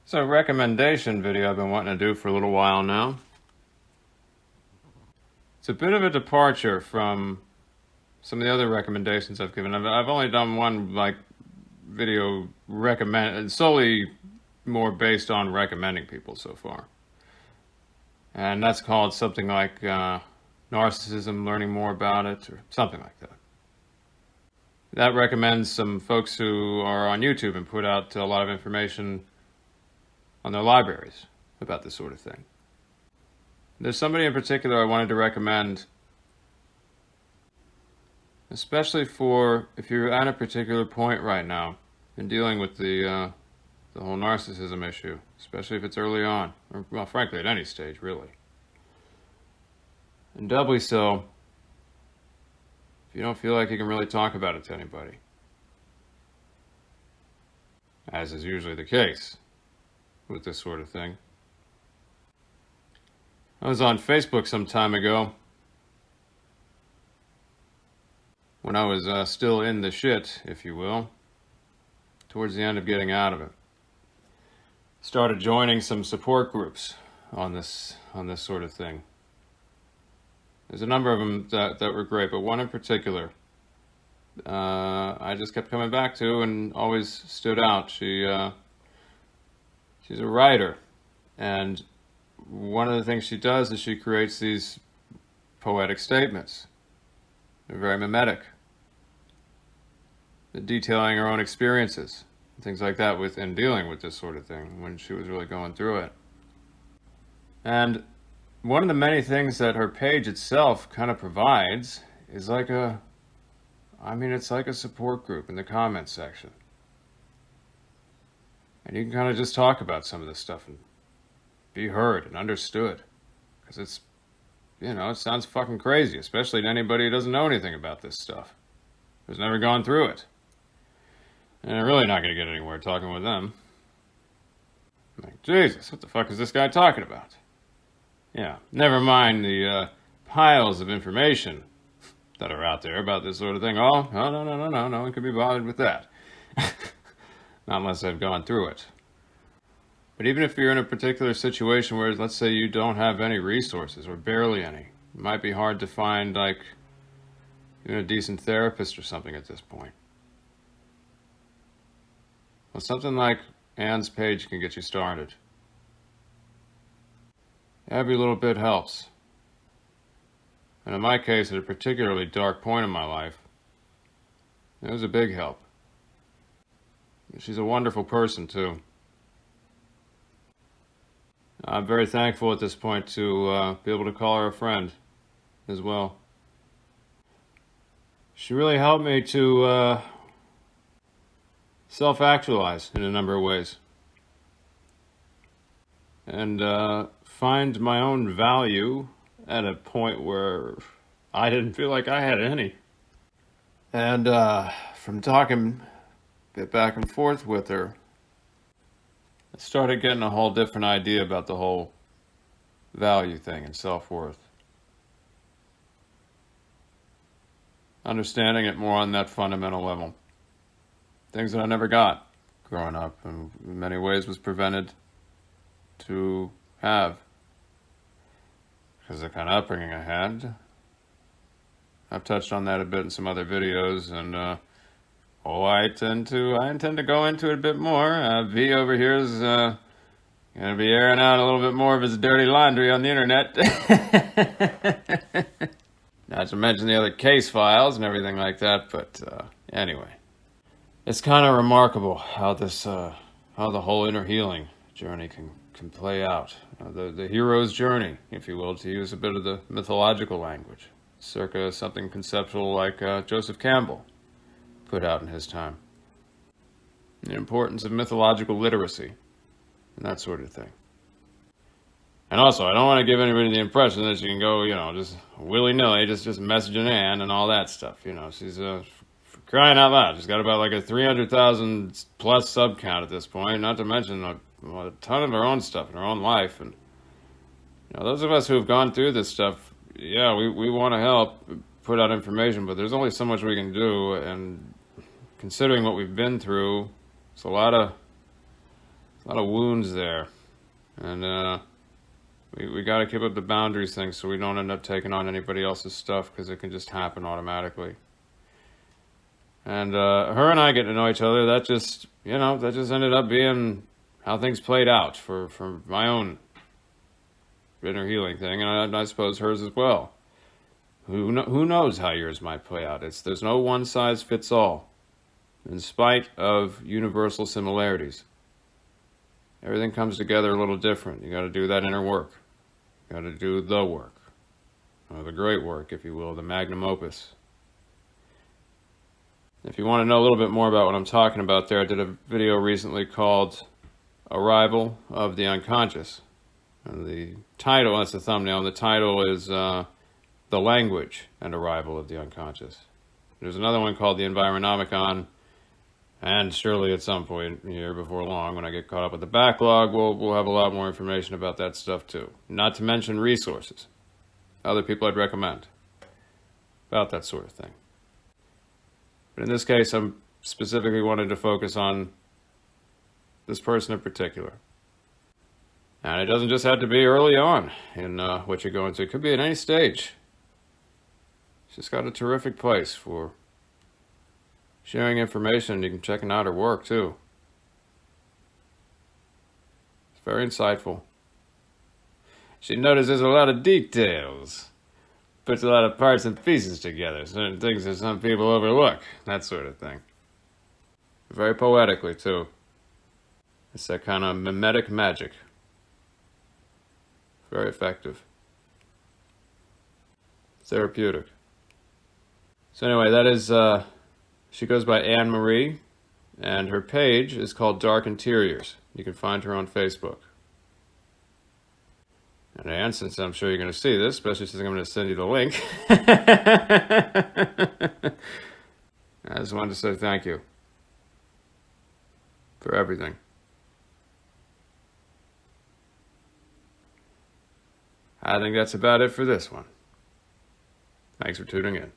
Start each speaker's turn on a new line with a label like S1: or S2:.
S1: So, recommendation video I've been wanting to do for a little while now. It's a bit of a departure from some of the other recommendations I've given. I've only done one video solely more based on recommending people so far, and that's called something like Narcissism, learning more about it, or something like that. That recommends some folks who are on YouTube and put out a lot of information on their libraries about this sort of thing. There's somebody in particular I wanted to recommend, especially for if you're at a particular point right now in dealing with the whole narcissism issue, especially if it's early on, or well, frankly, at any stage, really. And doubly so if you don't feel like you can really talk about it to anybody, as is usually the case with this sort of thing. I was on Facebook some time ago when I was still in the shit, if you will, towards the end of getting out of it. Started joining some support groups on this sort of thing. There's a number of them that were great, but one in particular I just kept coming back to and always stood out. She's a writer, and one of the things she does is she creates these poetic statements. They're very mimetic, detailing her own experiences, things like that in dealing with this sort of thing when she was really going through it. And one of the many things that her page itself kind of provides is it's like a support group in the comments section. And you can kind of just talk about some of this stuff and be heard and understood. Because it's, it sounds fucking crazy, especially to anybody who doesn't know anything about this stuff, who's never gone through it. And they're really not going to get anywhere talking with them. I'm like, Jesus, what the fuck is this guy talking about? Yeah, never mind the piles of information that are out there about this sort of thing. Oh, no one could be bothered with that. Not unless they've gone through it. But even if you're in a particular situation where, let's say, you don't have any resources, or barely any, it might be hard to find, even a decent therapist or something at this point. Well, something like Anne's page can get you started. Every little bit helps. And in my case, at a particularly dark point in my life, it was a big help. She's a wonderful person, too. I'm very thankful at this point to be able to call her a friend as well. She really helped me to self-actualize in a number of ways. And find my own value at a point where I didn't feel like I had any. And from talking a bit back and forth with her, I started getting a whole different idea about the whole value thing and self-worth. Understanding it more on that fundamental level. Things that I never got growing up, and in many ways was prevented to have because of the kind of upbringing I had. I've touched on that a bit in some other videos, and I intend to go into it a bit more. V over here is going to be airing out a little bit more of his dirty laundry on the internet. Not to mention the other case files and everything like that, but anyway. It's kind of remarkable how how the whole inner healing journey can play out. The hero's journey, if you will, to use a bit of the mythological language, circa something conceptual like Joseph Campbell put out in his time. The importance of mythological literacy and that sort of thing. And also, I don't want to give anybody the impression that you can go, just willy-nilly, just messaging Anne and all that stuff. She's for crying out loud. She's got about a 300,000 plus sub count at this point, not to mention a ton of her own stuff in her own life. And those of us who have gone through this stuff, yeah, we want to help put out information, but there's only so much we can do, and considering what we've been through, it's a lot of a lot of wounds there. And we got to keep up the boundaries thing so we don't end up taking on anybody else's stuff, because it can just happen automatically. And her and I getting to know each other, that just ended up being how things played out for my own inner healing thing, and I suppose hers as well. Who knows how yours might play out? There's no one size fits all, in spite of universal similarities. Everything comes together a little different. You got to do that inner work. You got to do the work, or the great work, if you will, the magnum opus. If you want to know a little bit more about what I'm talking about there, I did a video recently called Arrival of the Unconscious. And the title, that's the thumbnail, and the title is The Language and Arrival of the Unconscious. There's another one called The Environomicon, and surely at some point here before long, when I get caught up with the backlog, we'll have a lot more information about that stuff too. Not to mention resources, other people I'd recommend about that sort of thing. But in this case, I'm specifically wanting to focus on this person in particular. And it doesn't just have to be early on in what you're going through. It could be at any stage. She's got a terrific place for sharing information. You can check out her work too. It's very insightful. She notices a lot of details. Puts a lot of parts and pieces together. Certain things that some people overlook. That sort of thing. Very poetically too. It's that kind of mimetic magic. Very effective. Therapeutic. So anyway, that is, she goes by Anne Marie, and her page is called Dark Interiors. You can find her on Facebook. And Anne, since I'm sure you're going to see this, especially since I'm going to send you the link, I just wanted to say thank you for everything. I think that's about it for this one. Thanks for tuning in.